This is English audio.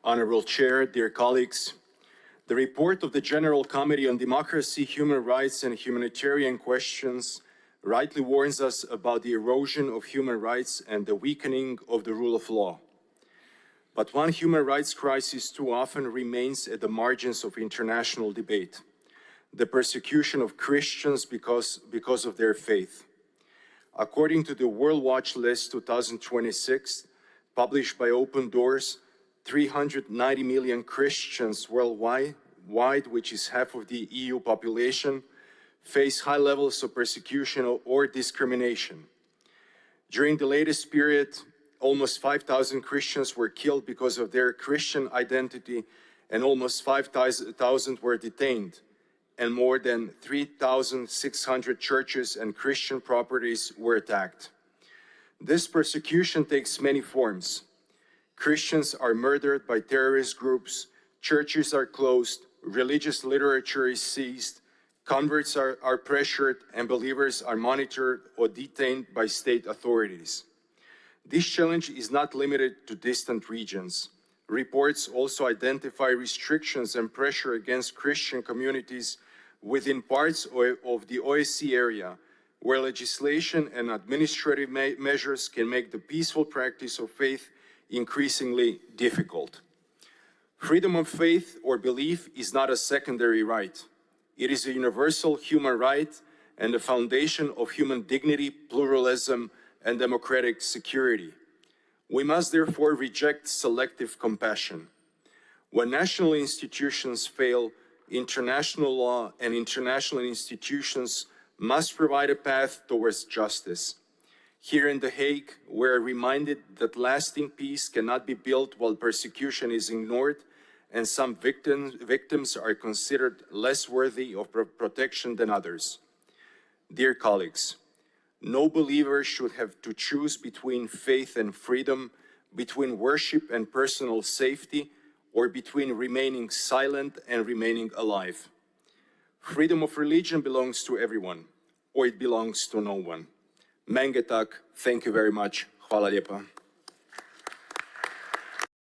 Honorable Chair, dear colleagues, the report of the General Committee on Democracy, Human Rights and Humanitarian Questions rightly warns us about the erosion of human rights and the weakening of the rule of law. But one human rights crisis too often remains at the margins of international debate: the persecution of Christians because of their faith. According to the World Watch List 2026, published by Open Doors, 390 million Christians worldwide, which is half of the EU population, face high levels of persecution or discrimination. During the latest period, almost 5,000 Christians were killed because of their Christian identity, and almost 5,000 were detained, and more than 3,600 churches and Christian properties were attacked. This persecution takes many forms. Christians are murdered by terrorist groups, churches are closed, religious literature is seized, converts are pressured, and believers are monitored or detained by state authorities. This challenge is not limited to distant regions. Reports also identify restrictions and pressure against Christian communities within parts of the OSCE area, where legislation and administrative measures can make the peaceful practice of faith increasingly difficult. Freedom of faith or belief is not a secondary right. It is a universal human right and the foundation of human dignity, pluralism, and democratic security. We must therefore reject selective compassion. When national institutions fail, international law and international institutions must provide a path towards justice. Here in The Hague, we're reminded that lasting peace cannot be built while persecution is ignored and some victims are considered less worthy of protection than others. Dear colleagues, no believer should have to choose between faith and freedom, between worship and personal safety, or between remaining silent and remaining alive. Freedom of religion belongs to everyone, or it belongs to no one. Mengetak, thank you very much. Hvala lijepa.